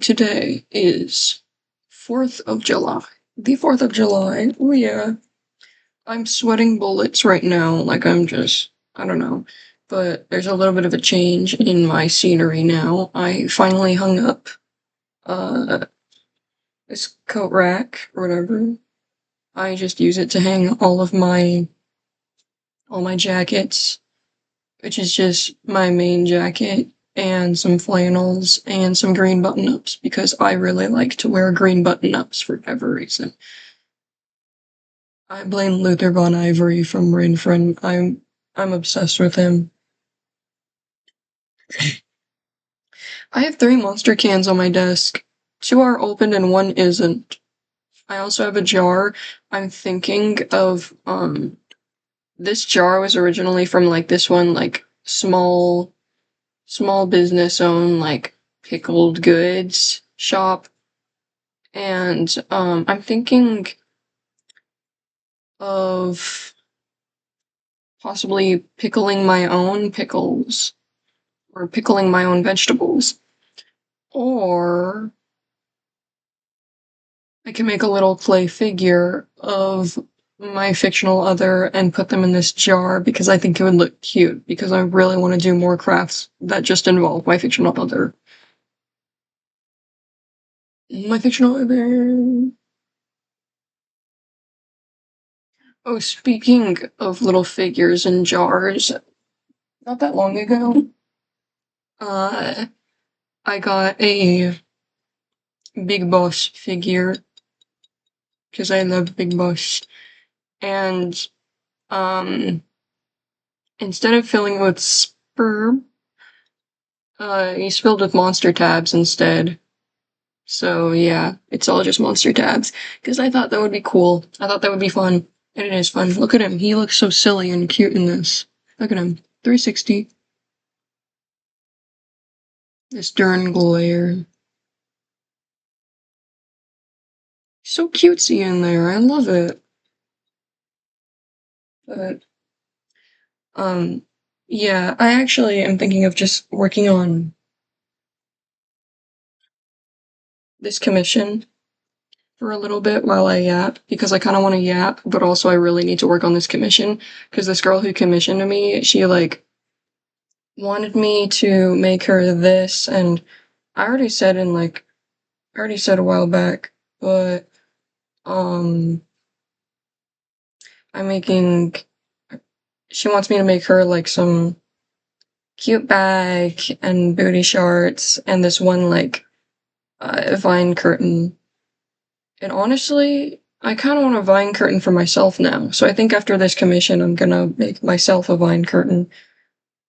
Today is 4th of July. The 4th of July. Oh yeah. I'm sweating bullets right now, like I don't know. But there's a little bit of a change in my scenery now. I finally hung up uh this coat rack or whatever. I just use it to hang all my jackets, which is just my main jacket and some flannels and some green button-ups because I really like to wear green button-ups for whatever reason. I blame Luther Von Ivory from Rainfriend. I'm obsessed with him. I have 3 Monster cans on my desk. 2 are opened and 1 isn't. I also have a jar. I'm thinking of this jar was originally from like this one like small business owned like pickled goods shop, and I'm thinking of possibly pickling my own pickles or pickling my own vegetables, or I can make a little clay figure of my fictional other and put them in this jar because I think it would look cute because I really want to do more crafts that just involve my fictional other. My fictional other. Oh, speaking of little figures in jars, not that long ago, uh, I got a Big Boss figure because I love Big Boss, and um, instead of filling it with sperm, he's filled with monster tabs instead. So yeah, it's all just monster tabs because I thought that would be cool. I thought that would be fun, and it is fun. Look at him; he looks so silly and cute in this. Look at him, 360. This Stern glare. So cutesy in there. I love it. But um yeah, I actually am thinking of just working on this commission for a little bit while I yap because I kind of want to yap, but also I really need to work on this commission because this girl who commissioned me, she like wanted me to make her this, and I already said a while back, but um I'm making she wants me to make her like some cute bag and booty shorts and this one like vine curtain. And honestly, I kind of want a vine curtain for myself now. So I think after this commission, I'm gonna make myself a vine curtain.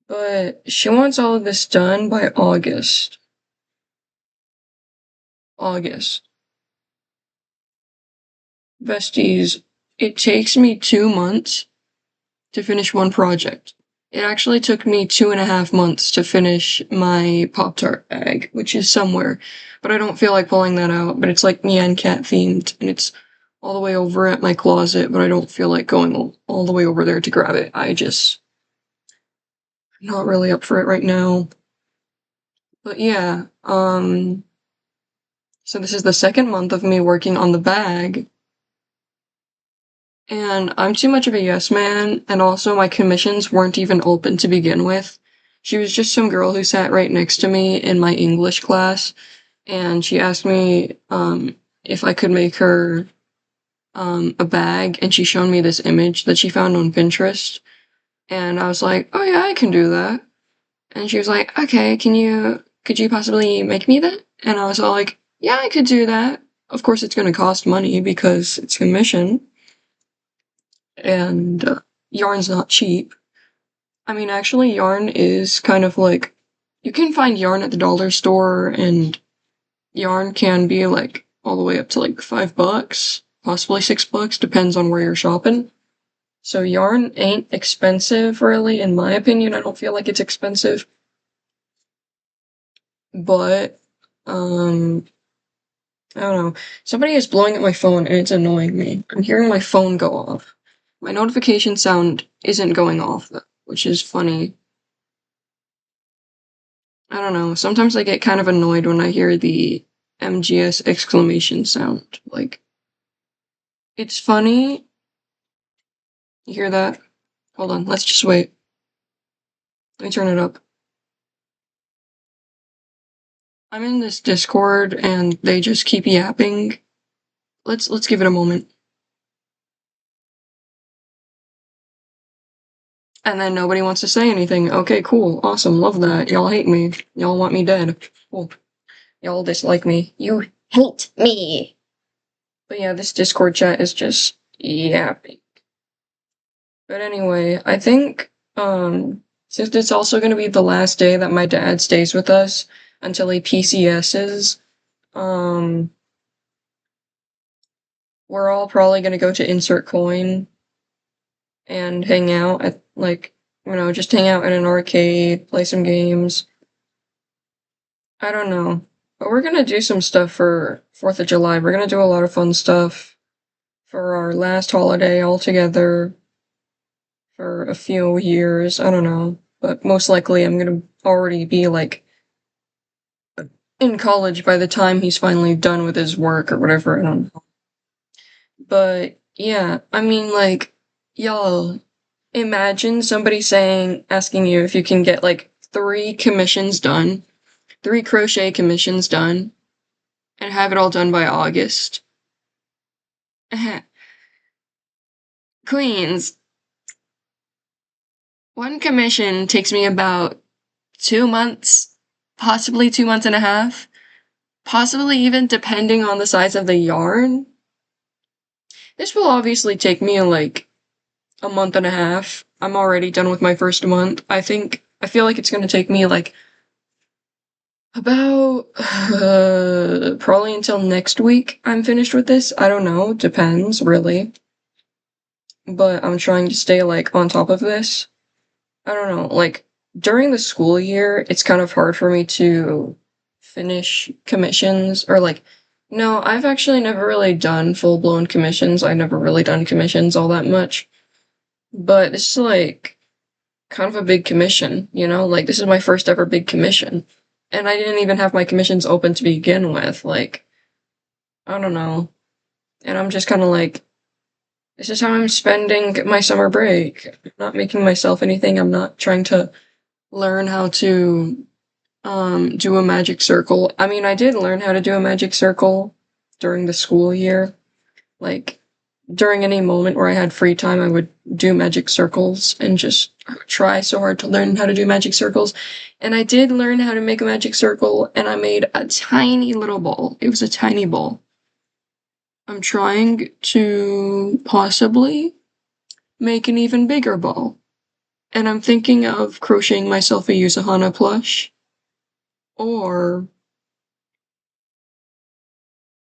But she wants all of this done by August. August. Besties, it takes me 2 months to finish one project. It actually took me 2.5 months to finish my Pop Tart bag, which is somewhere, but I don't feel like pulling that out. But it's like Nyan Cat themed, and it's all the way over at my closet, but I don't feel like going all the way over there to grab it. I'm not really up for it right now. But yeah, so this is the second month of me working on the bag, and I'm too much of a yes man, and also my commissions weren't even open to begin with. She was just some girl who sat right next to me in my English class, and she asked me if I could make her a bag, and she showed me this image that she found on Pinterest, and I was like, oh yeah, I can do that. And she was like, okay, could you possibly make me that? And I was all like, yeah, I could do that. Of course, it's going to cost money because it's commission, and yarn's not cheap. I mean, actually, yarn is kind of like, you can find yarn at the dollar store, and yarn can be like all the way up to like $5, possibly $6, depends on where you're shopping. So yarn ain't expensive, really, in my opinion. I don't feel like it's expensive, but I don't know. Somebody is blowing up my phone and it's annoying me. I'm hearing my phone go off. My notification sound isn't going off, though, which is funny. I don't know. Sometimes I get kind of annoyed when I hear the MGS exclamation sound. Like, it's funny. You hear that? Hold on, let's just wait. Let me turn it up. I'm in this Discord and they just keep yapping. Let's give it a moment. And then nobody wants to say anything. Okay, cool. Awesome. Love that. Y'all hate me. Y'all want me dead. Cool. Y'all dislike me. You hate me. But yeah, this Discord chat is just yapping. But anyway, I think since it's also gonna be the last day that my dad stays with us until he PCS's, um we're all probably gonna go to Insert Coin and hang out at like, just hang out in an arcade, play some games. I don't know. But we're gonna do some stuff for 4th of July. We're gonna do a lot of fun stuff for our last holiday all together for a few years. I don't know. But most likely I'm gonna already be like in college by the time he's finally done with his work or whatever. I don't know. But yeah, I mean, like, y'all, imagine somebody asking you if you can get like 3 commissions done, 3 crochet commissions done, and have it all done by August. Queens, one commission takes me about 2 months, possibly 2 months and a half, possibly even depending on the size of the yarn. This will obviously take me like a month and a half. I'm already done with my first month. I feel like it's gonna take me like about probably until next week I'm finished with this. I don't know, depends really. But I'm trying to stay like on top of this. I don't know, like during the school year, it's kind of hard for me to finish commissions or like no, I've actually never really done full-blown commissions. I've never really done commissions all that much. But it's like kind of a big commission, Like this is my first ever big commission. And I didn't even have my commissions open to begin with. Like, I don't know. And I'm just kind of like, this is how I'm spending my summer break. I'm not making myself anything. I'm not trying to learn how to do a magic circle. I mean, I did learn how to do a magic circle during the school year. Like, during any moment where I had free time, I would do magic circles and just try so hard to learn how to do magic circles. And I did learn how to make a magic circle, and I made a tiny little ball. It was a tiny ball. I'm trying to possibly make an even bigger ball. And I'm thinking of crocheting myself a Yusahana plush, or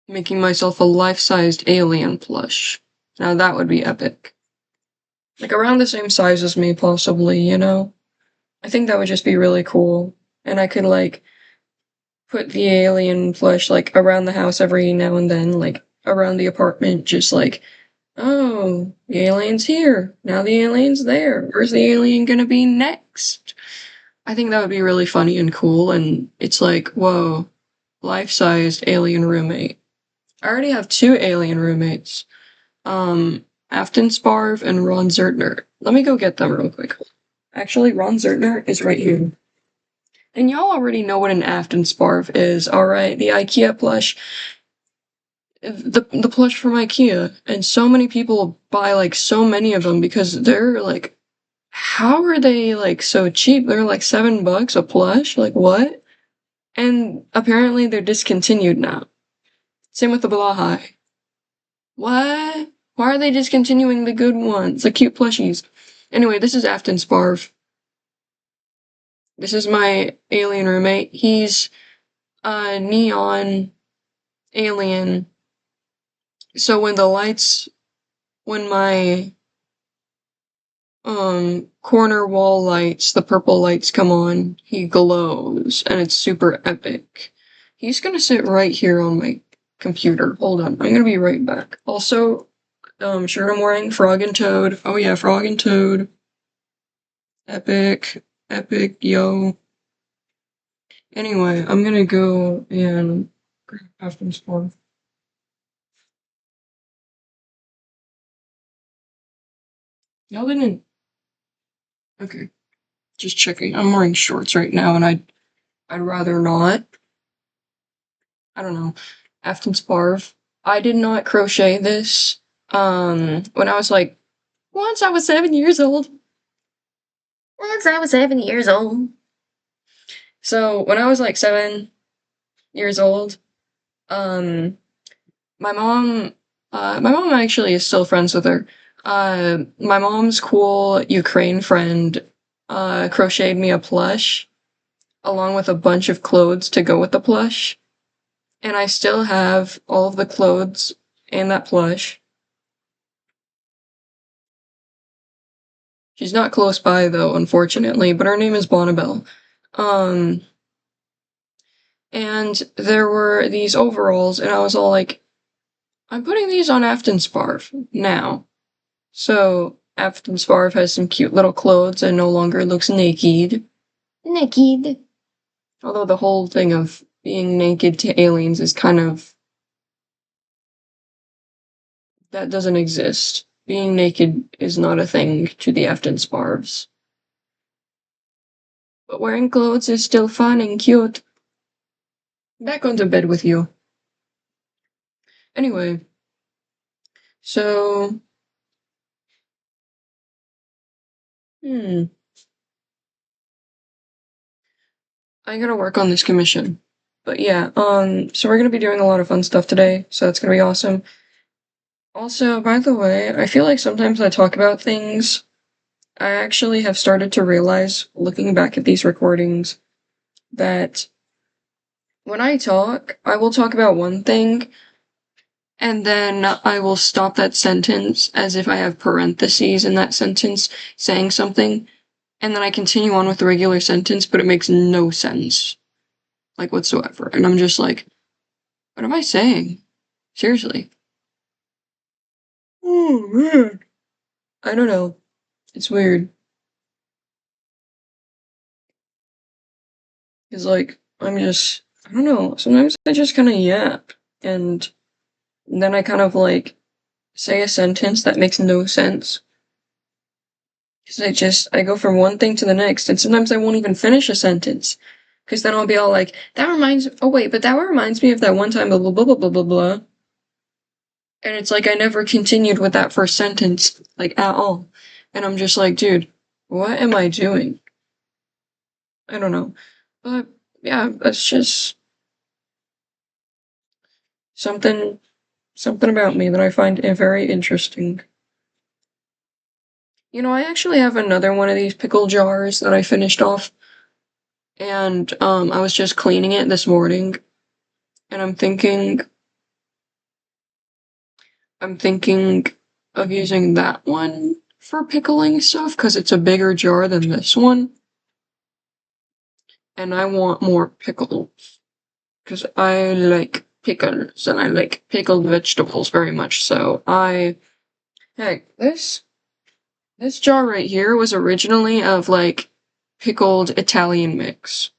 making myself a life-sized alien plush. Now that would be epic. Like around the same size as me, possibly. I think that would just be really cool. And I could like put the alien plush like around the house every now and then, like around the apartment, just like, oh, the alien's here. Now the alien's there. Where's the alien gonna be next? I think that would be really funny and cool, and it's like, whoa, life-sized alien roommate. I already have 2 alien roommates. Afton Sparv and Ron Zertner. Let me go get them real quick. Actually, Ron Zertner is right here. And y'all already know what an Afton Sparv is, alright? The IKEA plush. The plush from IKEA. And so many people buy like so many of them because they're like, how are they like so cheap? They're like $7 a plush? Like what? And apparently they're discontinued now. Same with the Blahi. What? Why are they discontinuing the good ones? The cute plushies. Anyway, this is Afton Sparv. This is my alien roommate. He's a neon alien. So when my corner wall lights, the purple lights come on, he glows, and it's super epic. He's gonna sit right here on my computer. Hold on, I'm gonna be right back. Also, shirt I'm wearing, Frog and Toad. Oh yeah, Frog and Toad. Epic, epic, yo. Anyway, I'm gonna go and have some spawn. Y'all didn't. Okay, just checking. I'm wearing shorts right now, and I'd rather not. I don't know. Afton Sparv. I did not crochet this. When I was like, once I was 7 years old. Once I was 7 years old. So when I was like 7 years old, um, my mom actually is still friends with her. My mom's cool Ukraine friend, crocheted me a plush along with a bunch of clothes to go with the plush. And I still have all of the clothes and that plush. She's not close by though, unfortunately, but her name is Bonnabelle. Um, and there were these overalls, and I was all like, I'm putting these on Afton Sparv now. So Afton Sparv has some cute little clothes and no longer looks naked. Naked. Although the whole thing of being naked to aliens is kind of, that doesn't exist. Being naked is not a thing to the Afton Sparvs. But wearing clothes is still fun and cute. Back onto bed with you. Anyway, so I gotta work on this commission. But yeah, so we're gonna be doing a lot of fun stuff today, so that's gonna be awesome. Also, by the way, I feel like sometimes I talk about things. I actually have started to realize, looking back at these recordings, that when I talk, I will talk about one thing, and then I will stop that sentence as if I have parentheses in that sentence saying something, and then I continue on with the regular sentence, but it makes no sense, like whatsoever. And I'm just like, what am I saying? Seriously. Oh man. I don't know. It's weird. Cause like, I don't know, sometimes I just kinda yap, and then I kind of like say a sentence that makes no sense. Cause I go from one thing to the next, and sometimes I won't even finish a sentence. Cause then I'll be all like, oh wait, but that reminds me of that one time, blah blah blah blah blah blah blah. And it's like I never continued with that first sentence, like at all. And I'm just like, dude, what am I doing? I don't know. But yeah, that's just something something about me that I find very interesting. You know, I actually have another one of these pickle jars that I finished off, and I was just cleaning it this morning, and I'm thinking of using that one for pickling stuff because it's a bigger jar than this one, and I want more pickles because I like pickles and I like pickled vegetables very much. So heck, this jar right here was originally of like pickled Italian mix,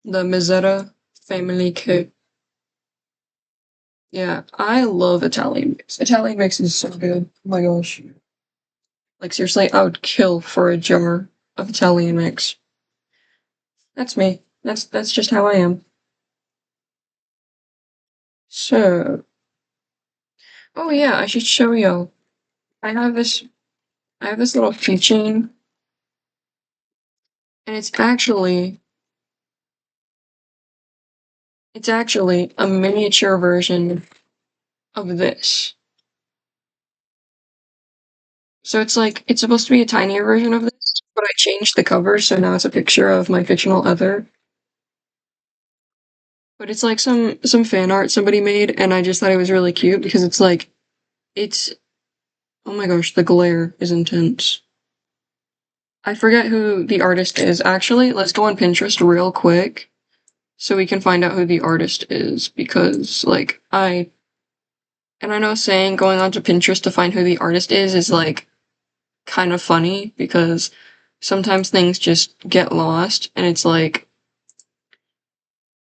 the Mezzetta family kit. Yeah, I love Italian mix. Italian mix is so good. Oh my gosh. Like seriously, I would kill for a jar of Italian mix. That's me. That's just how I am. So, oh yeah, I should show you. I have this I have this little keychain, and it's actually a miniature version of this. So it's supposed to be a tinier version of this, but I changed the cover, so now it's a picture of my fictional other. But it's like some fan art somebody made, and I just thought it was really cute because it's oh my gosh, the glare is intense. I forget who the artist is. Actually, let's go on Pinterest real quick so we can find out who the artist is because I know saying going onto Pinterest to find who the artist is like kind of funny because sometimes things just get lost and it's like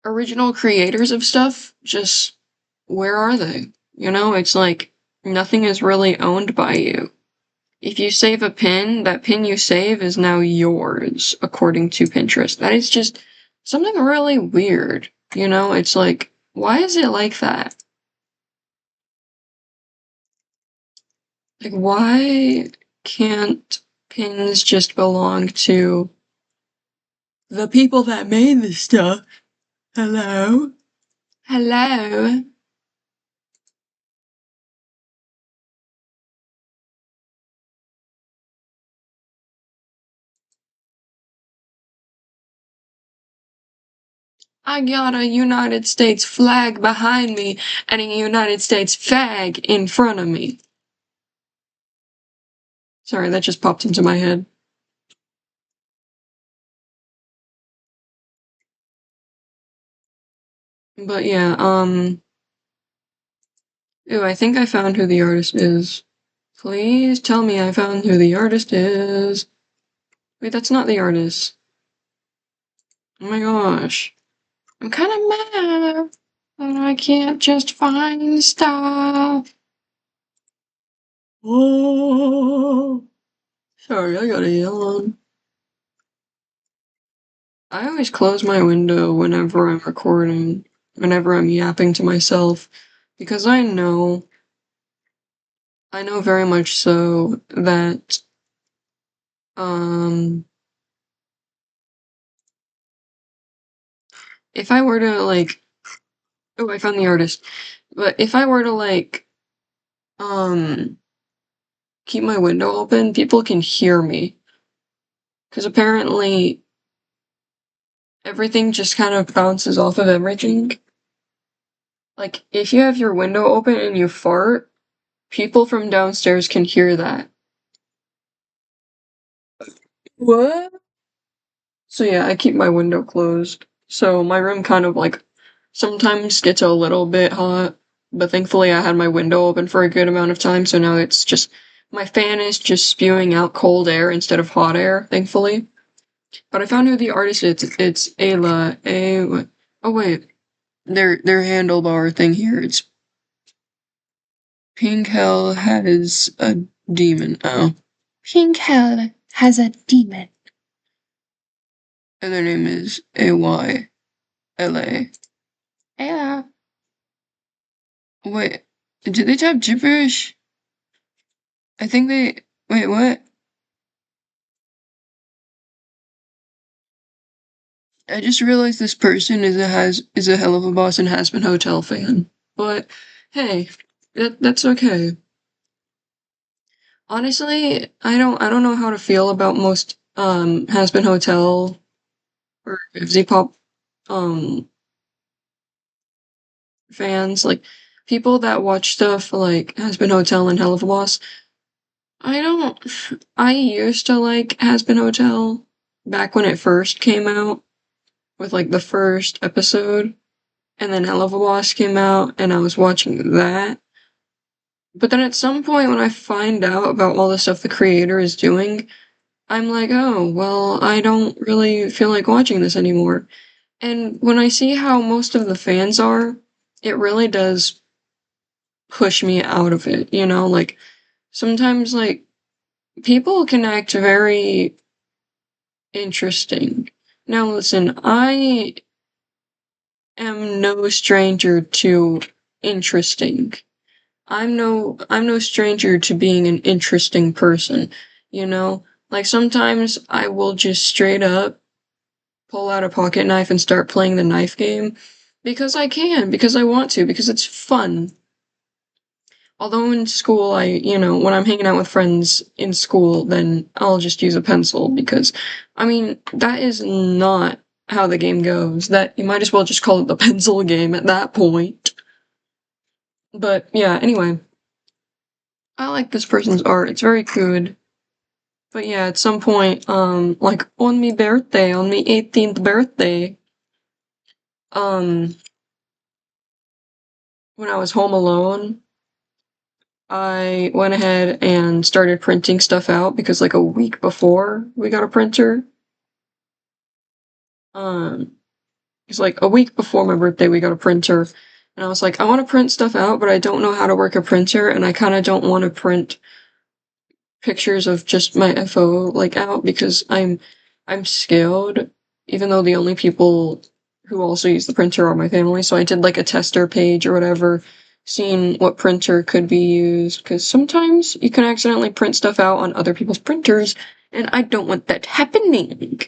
original creators of stuff, just where are they? You know, it's like nothing is really owned by you. If you save a pin, that pin you save is now yours, according to Pinterest. That is just something really weird. You know, it's like, why is it like that? Like, why can't pins just belong to the people that made this stuff? Hello? Hello? I got a United States flag behind me and a United States flag in front of me. Sorry, that just popped into my head. But yeah, ooh, I think I found who the artist is. Please tell me I found who the artist is. Wait, that's not the artist. Oh my gosh. I'm kind of mad that I can't just find stuff. Oh, sorry, I gotta yawn. I always close my window whenever I'm recording, whenever I'm yapping to myself, because I know very much so that, um, if I were to like, oh, I found the artist, but if I were to like, um, keep my window open, people can hear me, because apparently everything just kind of bounces off of everything. Like, if you have your window open and you fart, people from downstairs can hear that. What? So yeah, I keep my window closed. So my room kind of like sometimes gets a little bit hot, but thankfully I had my window open for a good amount of time, so now it's just my fan is just spewing out cold air instead of hot air, thankfully. But I found who the artist is. It's Ayla. Oh wait, their handlebar thing here. It's Pink Hell has a demon. Oh. Pink Hell has a demon. And their name is AYLA. Yeah. Wait, did they type gibberish? I think they. Wait, what? I just realized this person is a hell of a Boston Hazbin Hotel fan. But hey, that's okay. Honestly, I don't know how to feel about most Hazbin Hotel or Z-pop um fans, like people that watch stuff like Hazbin Hotel and Hell of a Boss. I don't. I used to like Hazbin Hotel back when it first came out with like the first episode, and then Hell of a Boss came out, and I was watching that. But then at some point, when I find out about all the stuff the creator is doing, I'm like, oh, well, I don't really feel like watching this anymore. And when I see how most of the fans are, it really does push me out of it, you know? Like, sometimes, like, people can act very interesting. Now, listen, I am no stranger to interesting. I'm no stranger to being an interesting person, you know? Like sometimes I will just straight up pull out a pocket knife and start playing the knife game because I can, because I want to, because it's fun. Although in school you know, when I'm hanging out with friends in school, then I'll just use a pencil because, I mean, that is not how the game goes. That you might as well just call it the pencil game at that point. But yeah, anyway, I like this person's art. It's very good. But yeah, at some point, like on me birthday, on me 18th birthday, um, when I was home alone, I went ahead and started printing stuff out because like a week before we got a printer, um, It's like a week before my birthday, we got a printer. And I was like, I want to print stuff out, but I don't know how to work a printer, and I kind of don't want to print pictures of just my FO like out because I'm scaled, even though the only people who also use the printer are my family. So I did like a tester page or whatever, seeing what printer could be used, because sometimes you can accidentally print stuff out on other people's printers, and I don't want that happening.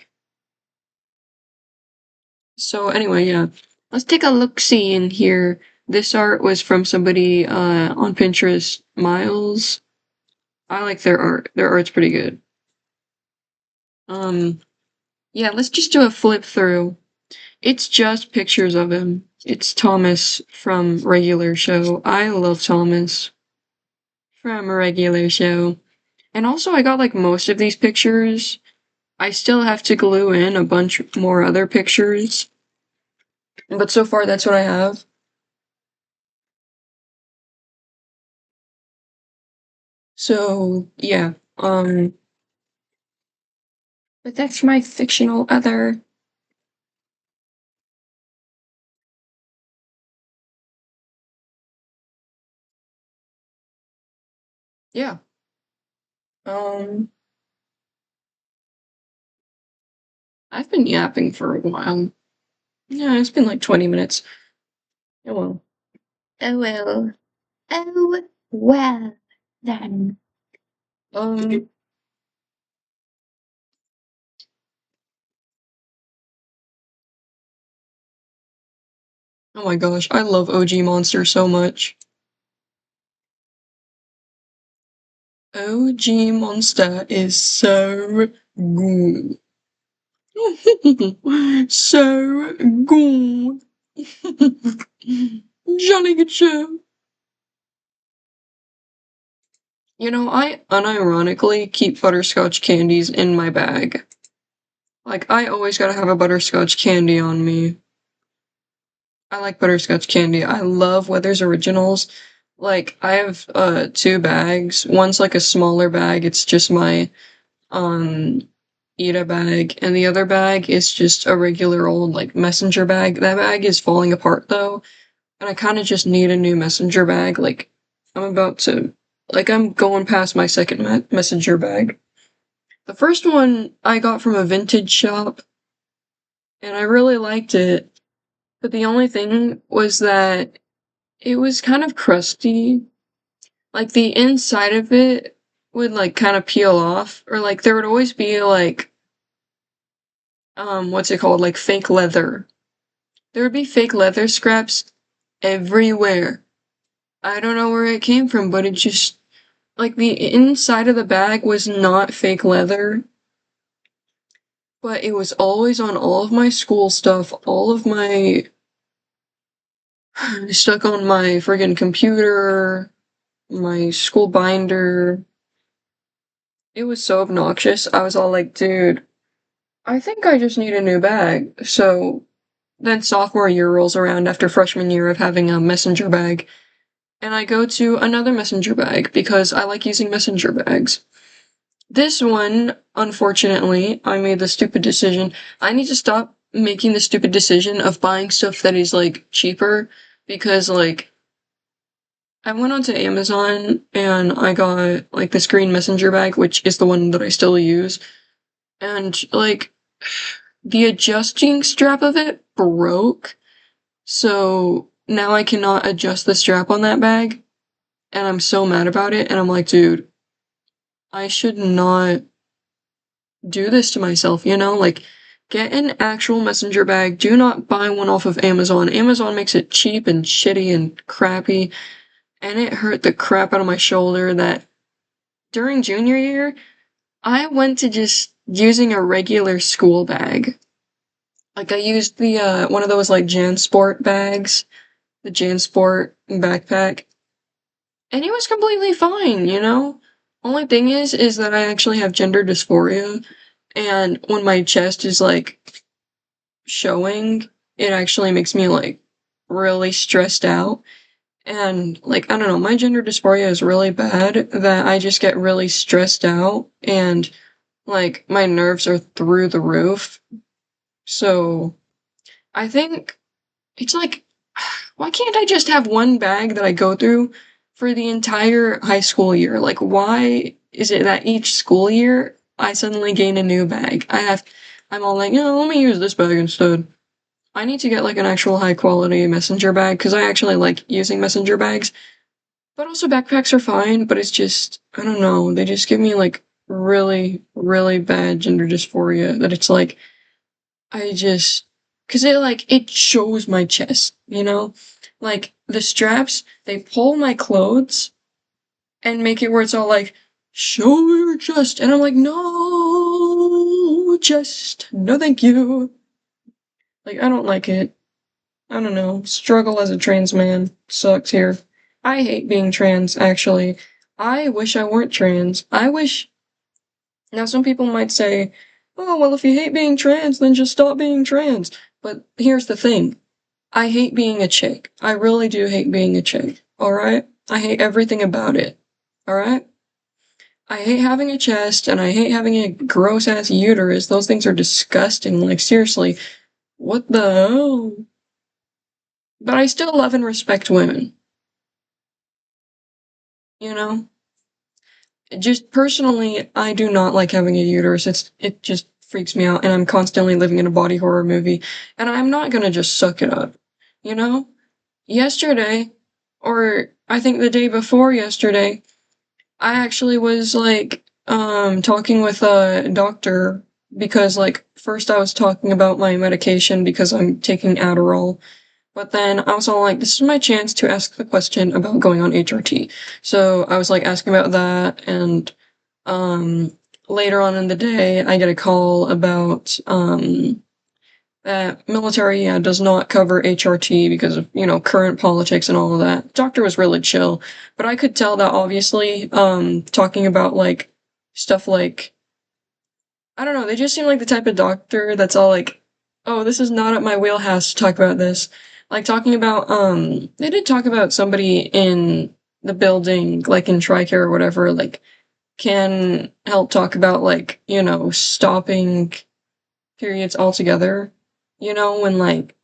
So anyway, yeah. Let's take a look-see in here. This art was from somebody on Pinterest, Miles. I like their art. Their art's pretty good. Yeah, let's just do a flip through. It's just pictures of him. It's Thomas from Regular Show. I love Thomas from Regular Show. And also, I got like most of these pictures. I still have to glue in a bunch more other pictures. But so far, that's what I have. So, yeah. But that's my fictional other. Yeah. Um, I've been yapping for a while. Yeah, it's been like 20 minutes. Oh well. Oh well. Oh well then. Um, oh my gosh, I love OG Monster so much. OG Monster is so good. So good. Johnny Good Show. You know, I unironically keep butterscotch candies in my bag. Like, I always gotta have a butterscotch candy on me. I like butterscotch candy. I love Weathers Originals. Like, I have two bags. One's like a smaller bag. It's just my Eda bag, and the other bag is just a regular old like messenger bag. That bag is falling apart though, and I kind of just need a new messenger bag. Like, I'm about to I'm going past my second messenger bag. The first one I got from a vintage shop, and I really liked it. But the only thing was that it was kind of crusty. Like the inside of it would like kind of peel off, or like there would always be like what's it called? Like fake leather. There would be fake leather scraps everywhere. I don't know where it came from, but it just like the inside of the bag was not fake leather, but it was always on all of my school stuff, all of my stuck on my friggin' computer, my school binder. It was so obnoxious. I was all like, dude, I think I just need a new bag. So then sophomore year rolls around after freshman year of having a messenger bag, and I go to another messenger bag because I like using messenger bags. This one, unfortunately, I made the stupid decision. I need to stop making the stupid decision of buying stuff that is like cheaper because like I went onto Amazon and I got like this green messenger bag, which is the one that I still use. And like the adjusting strap of it broke. So now I cannot adjust the strap on that bag. And I'm so mad about it. And I'm like, dude, I should not do this to myself, you know? Like, get an actual messenger bag. Do not buy one off of Amazon. Amazon makes it cheap and shitty and crappy. And it hurt the crap out of my shoulder that during junior year, I went to just using a regular school bag. Like, I used the, one of those, like, JanSport bags, the JanSport backpack, and it was completely fine, you know? Only thing is that I actually have gender dysphoria, and when my chest is, like, showing, it actually makes me, like, really stressed out. And, like, I don't know, my gender dysphoria is really bad that I just get really stressed out, and, like, my nerves are through the roof. So, I think it's like, why can't I just have one bag that I go through for the entire high school year? Like, why is it that each school year I suddenly gain a new bag? I'm all like, let me use this bag instead. I need to get like an actual high quality messenger bag because I actually like using messenger bags. But also backpacks are fine, but it's just, I don't know, they just give me like really, really bad gender dysphoria that it's like, I just, cause it shows my chest, you know? Like, the straps, they pull my clothes and make it where it's all like, show your chest. And I'm like, no, chest, no thank you. Like, I don't like it. I don't know. Struggle as a trans man sucks here. I hate being trans, actually. I wish I weren't trans. I wish. Now, some people might say, oh, well, if you hate being trans, then just stop being trans. But here's the thing I hate being a chick. I really do hate being a chick, alright? I hate everything about it, alright? I hate having a chest, and I hate having a gross ass uterus. Those things are disgusting. Like, seriously, what the hell? But I still love and respect women. You know? Just personally, I do not like having a uterus. It just freaks me out, and I'm constantly living in a body horror movie, and I'm not gonna just suck it up. You know? Yesterday, or I think the day before yesterday, I actually was like talking with a doctor because like first I was talking about my medication because I'm taking Adderall. But then I was all like, this is my chance to ask the question about going on HRT. So I was like asking about that, and later on in the day, I get a call about that military does not cover HRT because of current politics and all of that. Doctor was really chill, but I could tell that obviously talking about like stuff like I don't know, they just seem like the type of doctor that's all like, oh, this is not up my wheelhouse to talk about this. Like talking about, they did talk about somebody in the building, like in TRICARE or whatever, like can help talk about like, stopping periods altogether. When like,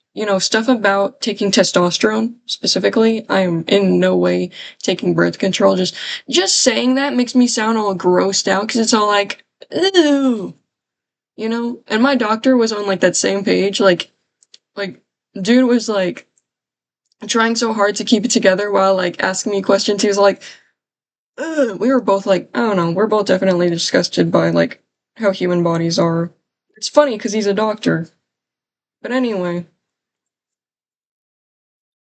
stuff about taking testosterone specifically. I am in no way taking birth control. Just saying that makes me sound all grossed out because it's all like, ew. And my doctor was on like that same page, like dude was like trying so hard to keep it together while like asking me questions. He was like, ugh. We were both like, I don't know, we're both definitely disgusted by like how human bodies are. It's funny because he's a doctor. But anyway,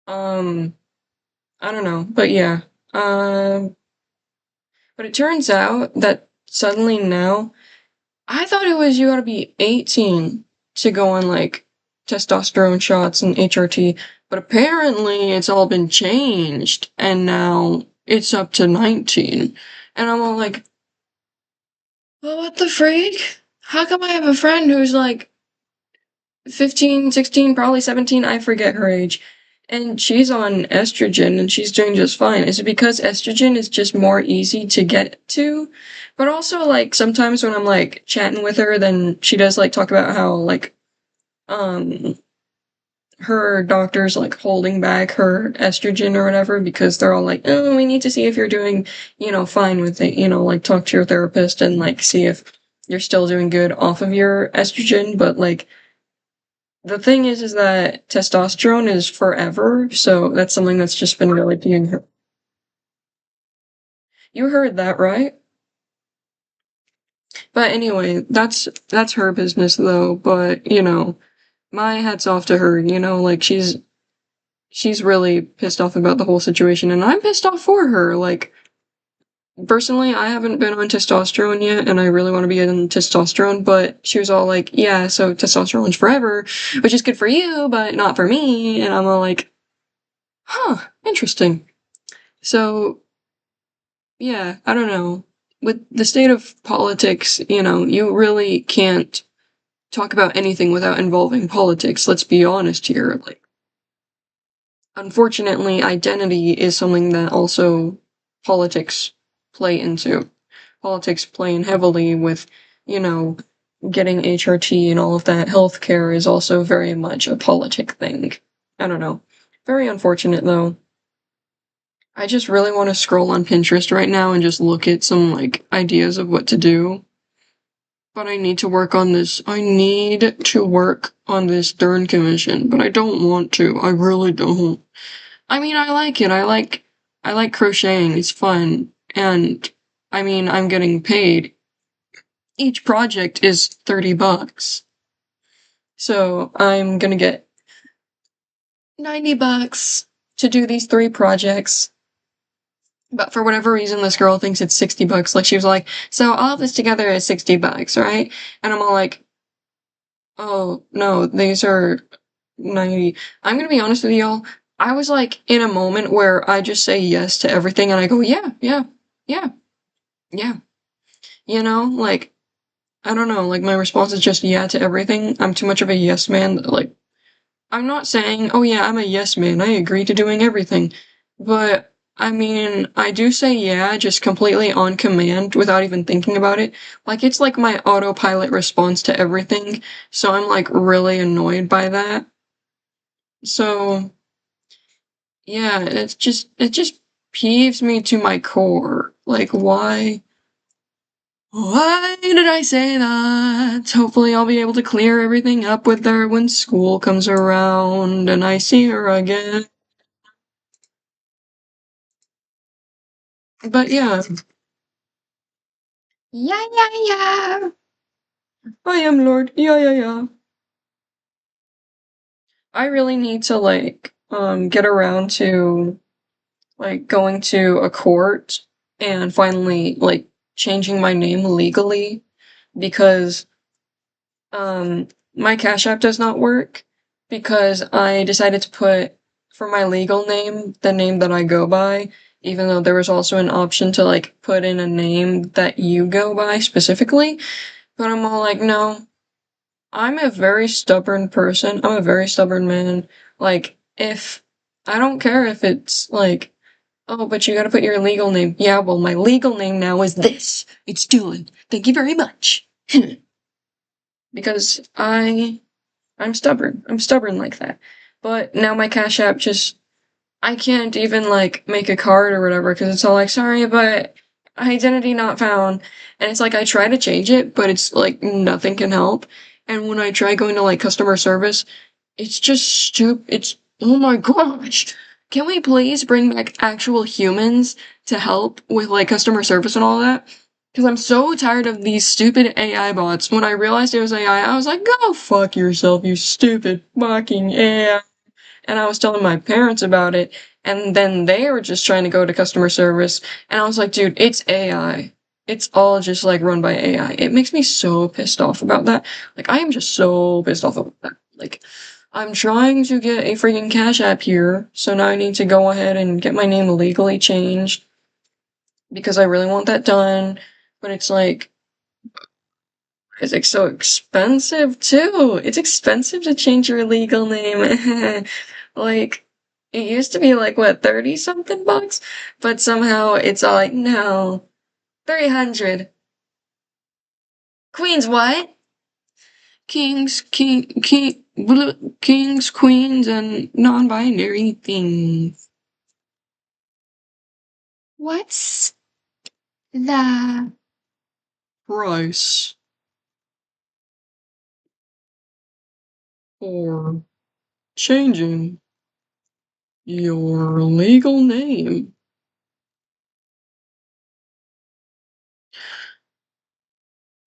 um, I don't know, but yeah. But it turns out that suddenly now I thought it was you gotta be 18 to go on like testosterone shots and HRT, but apparently it's all been changed and now it's up to 19. And I'm all like, well, what the freak? How come I have a friend who's like 15, 16, probably 17, I forget her age, and she's on estrogen and she's doing just fine? Is it because estrogen is just more easy to get to? But also, like, sometimes when I'm like chatting with her, then she does like talk about how like um her doctor's like holding back her estrogen or whatever because they're all like, oh, we need to see if you're doing, fine with it, like talk to your therapist and like see if you're still doing good off of your estrogen. But like the thing is that testosterone is forever, so that's something that's just been really being hurt. You heard that, right? But anyway, that's her business though, but my hats off to her, like she's really pissed off about the whole situation and I'm pissed off for her. Like personally, I haven't been on testosterone yet and I really want to be on testosterone, but she was all like, yeah, so testosterone's forever, which is good for you, but not for me. And I'm all like, huh, interesting. So yeah, I don't know. With the state of politics, you really can't talk about anything without involving politics. Let's be honest here. Like, unfortunately, identity is something that also politics play into. Politics playing heavily with, you know, getting HRT and all of that healthcare is also very much a politic thing. I don't know. Very unfortunate though. I just really want to scroll on Pinterest right now and just look at some like ideas of what to do. But I need to work on this. I need to work on this third commission, but I don't want to. I really don't. I mean, I like it. I like crocheting. It's fun. And I mean, I'm getting paid. Each project is $30. So I'm gonna get $90 to do these 3 projects. But for whatever reason, this girl thinks it's $60. Like, she was like, so all of this together is $60, right? And I'm all like, oh, no, these are 90. I'm gonna be honest with y'all. I was like in a moment where I just say yes to everything and I go, yeah, yeah, yeah, yeah. You know, like, I don't know, like my response is just yeah to everything. I'm too much of a yes man. Like, I'm not saying, oh yeah, I'm a yes man. I agree to doing everything. But I mean, I do say yeah, just completely on command without even thinking about it. Like, it's like my autopilot response to everything. So I'm like really annoyed by that. So yeah, it just peeves me to my core. Like, why? Why did I say that? Hopefully I'll be able to clear everything up with her when school comes around and I see her again. But yeah, Yeah, yeah, yeah. I am Lord. Yeah, yeah, yeah. I really need to like get around to like going to a court and finally like changing my name legally because um my Cash App does not work because I decided to put for my legal name the name that I go by, even though there was also an option to like put in a name that you go by specifically. But I'm all like, no, I'm a very stubborn person. I'm a very stubborn man. Like, if I don't care if it's like, oh, but you gotta put your legal name. Yeah, well, my legal name now is this. It's Dylan. Thank you very much. Because I'm stubborn. I'm stubborn like that. But now my Cash App just I can't even like make a card or whatever because it's all like, sorry, but identity not found. And it's like I try to change it, but it's like nothing can help. And when I try going to like customer service, it's just stupid. It's oh my gosh. Can we please bring back actual humans to help with like customer service and all that? Because I'm so tired of these stupid AI bots. When I realized it was AI, I was like, go fuck yourself, you stupid fucking AI. And I was telling my parents about it, and then they were just trying to go to customer service, and I was like, dude, it's AI. It's all just like run by AI. It makes me so pissed off about that. Like, I am just so pissed off about that. Like, I'm trying to get a freaking Cash App here, so now I need to go ahead and get my name legally changed because I really want that done. But it's like so expensive too. It's expensive to change your legal name. Like, it used to be like, what, 30 something bucks? But somehow it's all like, no, 300. Queens, what? Kings, queens, and non binary things. What's the Price for changing your legal name.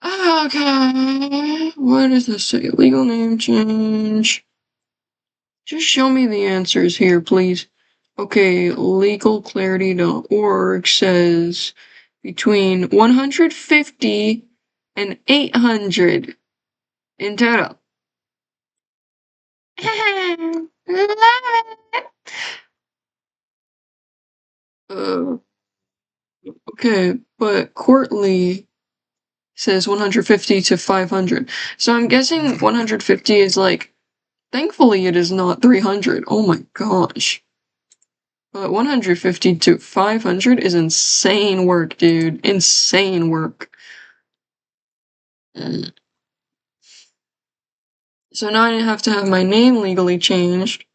Okay. What does this say? Legal name change. Just show me the answers here, please. Okay, legalclarity.org says between 150 and 800 in total. love it? Uh, okay, but Courtly says 150 to 500. So I'm guessing 150 is like, thankfully it is not 300. Oh my gosh. But 150 to 500 is insane work, dude. Insane work. Mm. So now I have to have my name legally changed.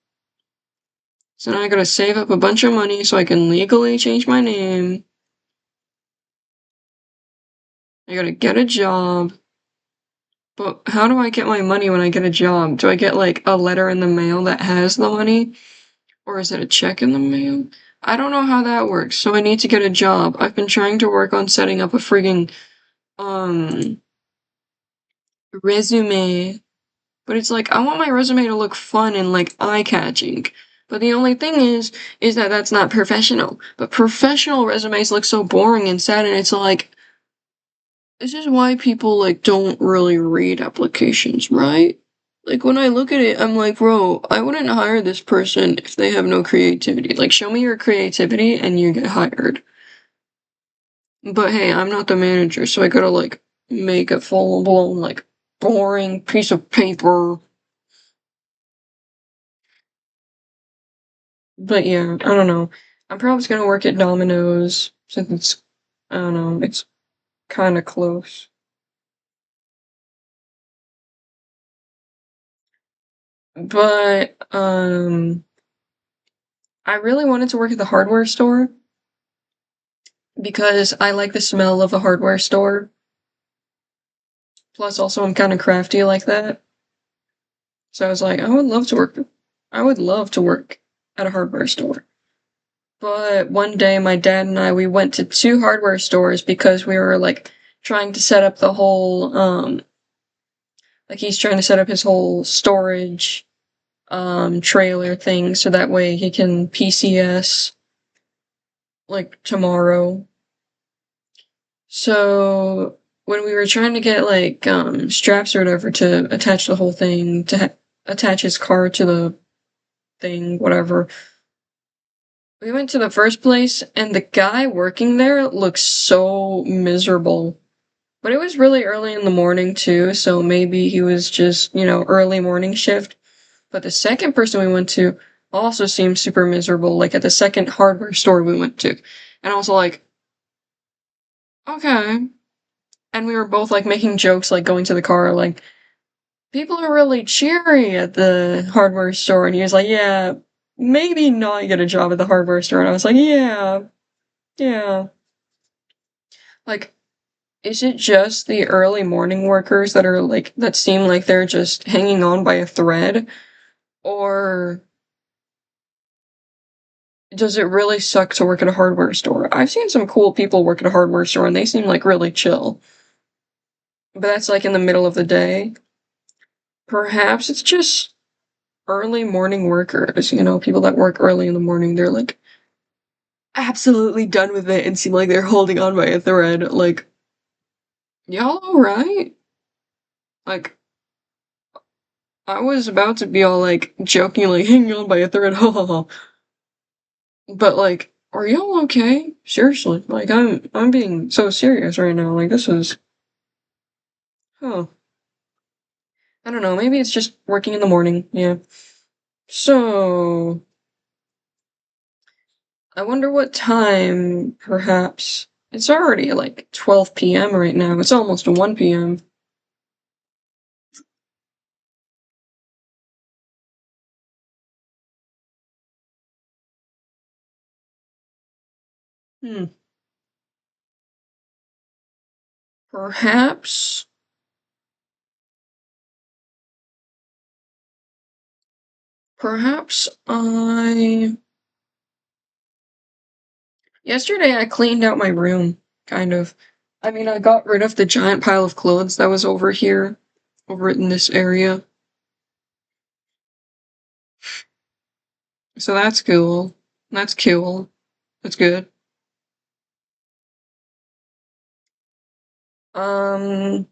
So now I gotta save up a bunch of money so I can legally change my name. I gotta get a job. But how do I get my money when I get a job? Do I get like a letter in the mail that has the money? Or is it a check in the mail? I don't know how that works, so I need to get a job. I've been trying to work on setting up a frigging um resume. But it's like I want my resume to look fun and like eye-catching. But the only thing is that that's not professional. But professional resumes look so boring and sad, and it's like this is why people like don't really read applications, right? Like when I look at it, I'm like, bro, I wouldn't hire this person if they have no creativity. Like show me your creativity and you get hired. But hey, I'm not the manager, so I gotta like make a full blown like boring piece of paper. But yeah, I don't know. I'm probably just gonna work at Domino's since it's I don't know, it's kinda close. But I really wanted to work at the hardware store because I like the smell of a hardware store. Plus also I'm kinda crafty like that. So I was like, I would love to work at a hardware store. But one day my dad and I we went to two hardware stores because we were like trying to set up the whole like he's trying to set up his whole storage trailer thing so that way he can PCS like tomorrow. So when we were trying to get like straps or whatever to attach the whole thing to attach his car to the thing, whatever, we went to the first place and the guy working there looked so miserable. But it was really early in the morning too, so maybe he was just, early morning shift. But the second person we went to also seemed super miserable, like at the second hardware store we went to. And I was like, okay. And we were both like making jokes, like going to the car, like, people are really cheery at the hardware store. And he was like, yeah, maybe not get a job at the hardware store. And I was like, yeah, yeah. Like, is it just the early morning workers that are like, that seem like they're just hanging on by a thread? Or does it really suck to work at a hardware store? I've seen some cool people work at a hardware store and they seem like really chill. But that's like in the middle of the day. Perhaps it's just early morning workers, people that work early in the morning, they're like absolutely done with it and seem like they're holding on by a thread. Like, y'all alright? Like, I was about to be all like joking, like hanging on by a thread, ha ha ha. But like, are y'all okay? Seriously, like I'm being so serious right now. Like this is huh. I don't know, maybe it's just working in the morning, yeah. So I wonder what time, perhaps. It's already like 12 p.m. right now. It's almost 1 p.m. Hmm. Perhaps. Perhaps I. Yesterday I cleaned out my room, kind of. I mean, I got rid of the giant pile of clothes that was over here, over in this area. So that's cool. That's cool. That's good. Um,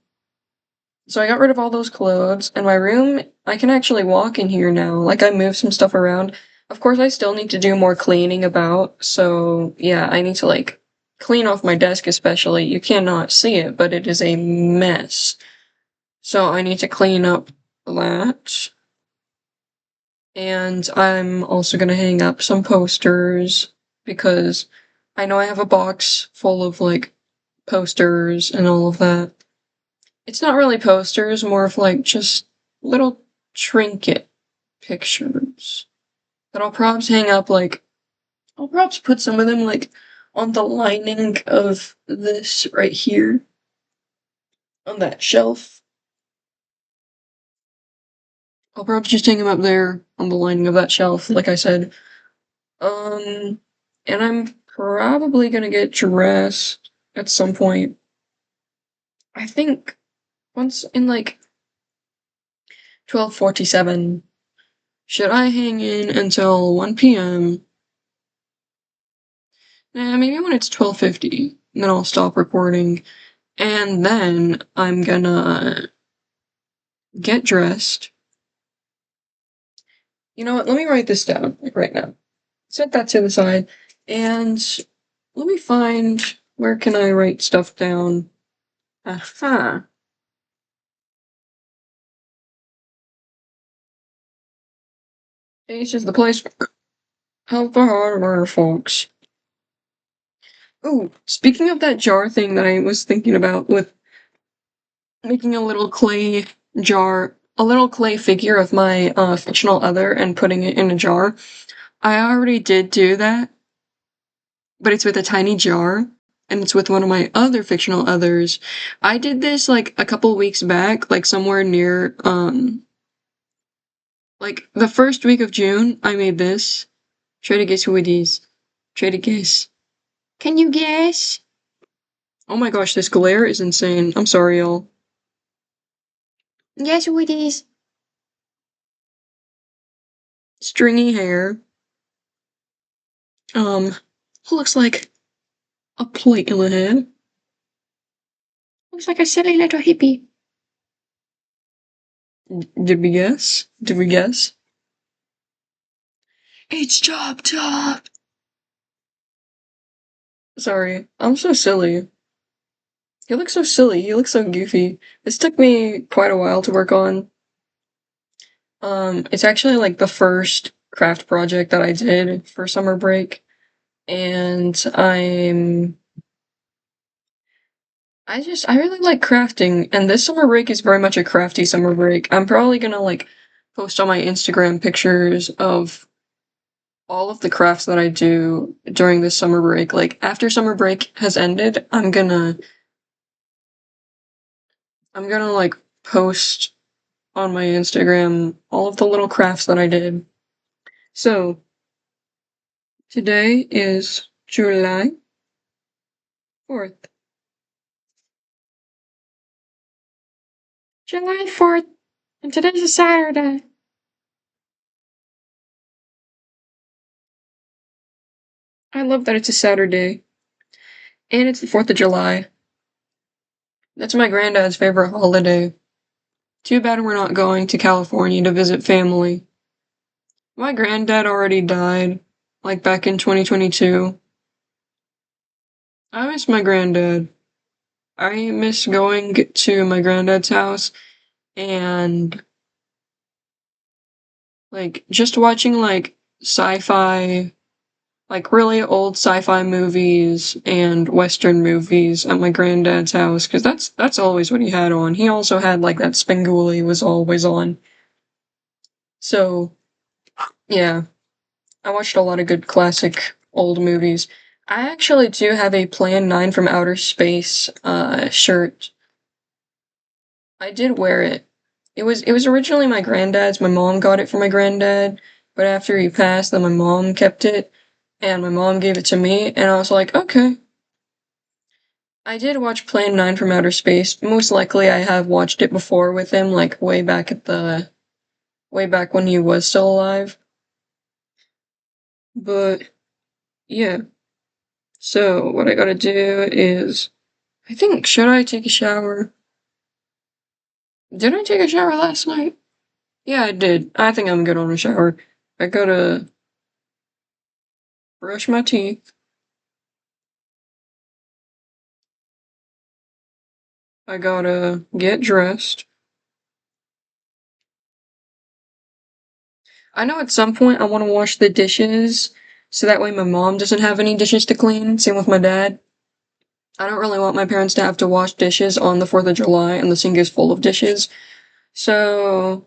so I got rid of all those clothes, and my room, I can actually walk in here now. Like, I moved some stuff around. Of course, I still need to do more cleaning about, so yeah, I need to, like, clean off my desk especially. You cannot see it, but it is a mess. So I need to clean up that. And I'm also gonna hang up some posters, because I know I have a box full of, like, posters and all of that. It's not really posters, more of like just little trinket pictures that I'll probably hang up, like, I'll probably put some of them, like, on the lining of this right here, on that shelf. I'll probably just hang them up there on the lining of that shelf, like I said. And I'm probably gonna get dressed at some point. I think once in like 12:47. Should I hang in until 1 p.m.? Maybe when it's 12:50, then I'll stop recording, and then I'm gonna get dressed. You know what? Let me write this down like right now. Set that to the side, and let me find where can I write stuff down. Aha. It's just the place of the hardware, folks. Ooh, speaking of that jar thing that I was thinking about with making a little clay jar, a little clay figure of my fictional other and putting it in a jar. I already did do that, but it's with a tiny jar, and it's with one of my other fictional others. I did this like a couple weeks back, like somewhere near like the first week of June. I made this. Try to guess who it is. Try to guess. Can you guess? Oh my gosh, this glare is insane. I'm sorry, y'all. Guess who it is? Stringy hair. Looks like a plate in the head. Looks like a silly little hippie. Did we guess? Did we guess? It's Chop Chop! Sorry, I'm so silly. He looks so silly, he looks so goofy. This took me quite a while to work on. It's actually like the first craft project that I did for summer break, and I really like crafting, and this summer break is very much a crafty summer break. I'm probably gonna like post on my Instagram pictures of all of the crafts that I do during this summer break. Like after summer break has ended, I'm gonna like post on my Instagram all of the little crafts that I did. So today is July 4th. July 4th, and today's a Saturday. I love that it's a Saturday. And it's the 4th of July. That's my granddad's favorite holiday. Too bad we're not going to California to visit family. My granddad already died, like back in 2022. I miss my granddad. I miss going to my granddad's house and like just watching like sci-fi, like really old sci-fi movies and western movies at my granddad's house, because that's always what he had on. He also had like that Spenguli was always on. So yeah, I watched a lot of good classic old movies. I actually do have a Plan 9 from Outer Space shirt. I did wear it. It was originally my granddad's. My mom got it for my granddad, but after he passed, then my mom kept it, and my mom gave it to me, and I was like, okay. I did watch Plan 9 from Outer Space. Most likely I have watched it before with him, like way back when he was still alive. But yeah. So what I gotta do is I think should I take a shower? Did I take a shower last night? Yeah, I did. I think I'm good on a shower. I gotta brush my teeth. I gotta get dressed. I know at some point I want to wash the dishes so that way my mom doesn't have any dishes to clean. Same with my dad. I don't really want my parents to have to wash dishes on the 4th of July and the sink is full of dishes. So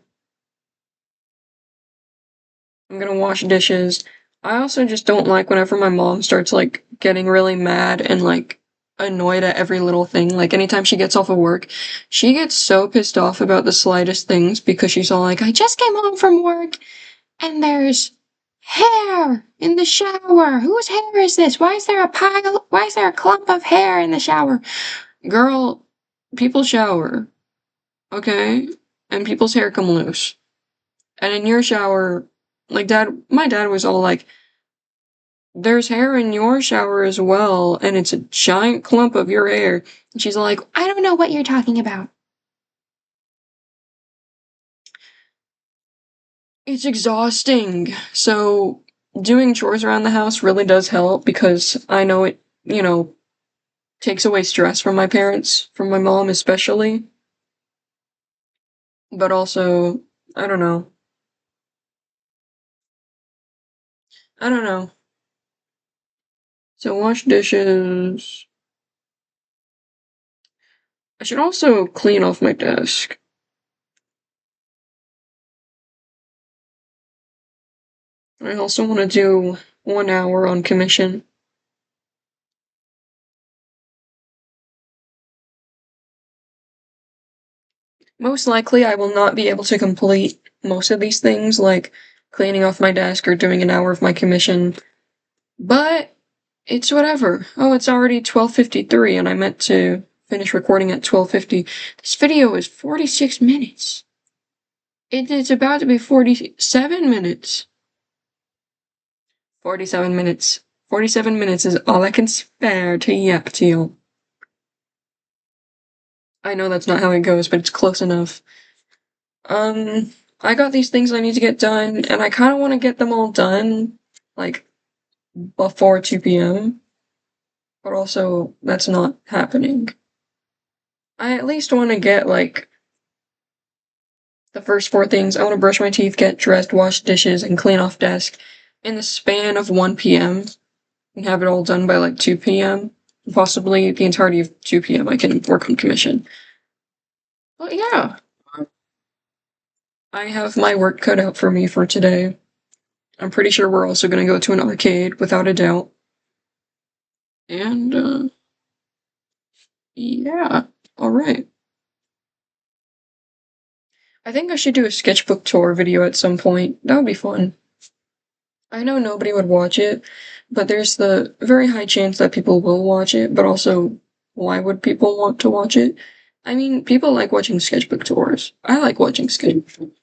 I'm gonna wash dishes. I also just don't like whenever my mom starts like getting really mad and like annoyed at every little thing. Like anytime she gets off of work, she gets so pissed off about the slightest things because she's all like, I just came home from work and there's hair in the shower. Whose hair is this? Why is there a clump of hair in the shower? Girl, people shower, okay? And people's hair come loose. And in your shower, like my dad was all like, there's hair in your shower as well, and it's a giant clump of your hair. And she's like, I don't know what you're talking about. It's exhausting. So doing chores around the house really does help because I know it, takes away stress from my parents, from my mom especially. But also, I don't know. I don't know. So wash dishes. I should also clean off my desk. I also want to do 1 hour on commission. Most likely, I will not be able to complete most of these things, like cleaning off my desk or doing an hour of my commission, but it's whatever. Oh, it's already 12:53, and I meant to finish recording at 12:50. This video is 46 minutes. It is about to be 47 minutes. 47 minutes. 47 minutes is all I can spare to yap to you. I know that's not how it goes, but it's close enough. I got these things I need to get done, and I kind of want to get them all done, like, before 2 p.m., but also, that's not happening. I at least want to get, like, the first 4 things. I want to brush my teeth, get dressed, wash dishes, and clean off desk in the span of 1 p.m., and have it all done by, like, 2 p.m., possibly the entirety of 2 p.m. I can work on commission. But yeah. I have my work cut out for me for today. I'm pretty sure we're also gonna go to an arcade, without a doubt. And, yeah. Alright. I think I should do a sketchbook tour video at some point. That would be fun. I know nobody would watch it, but there's the very high chance that people will watch it, but also, why would people want to watch it? I mean, people like watching sketchbook tours. I like watching sketchbook tours.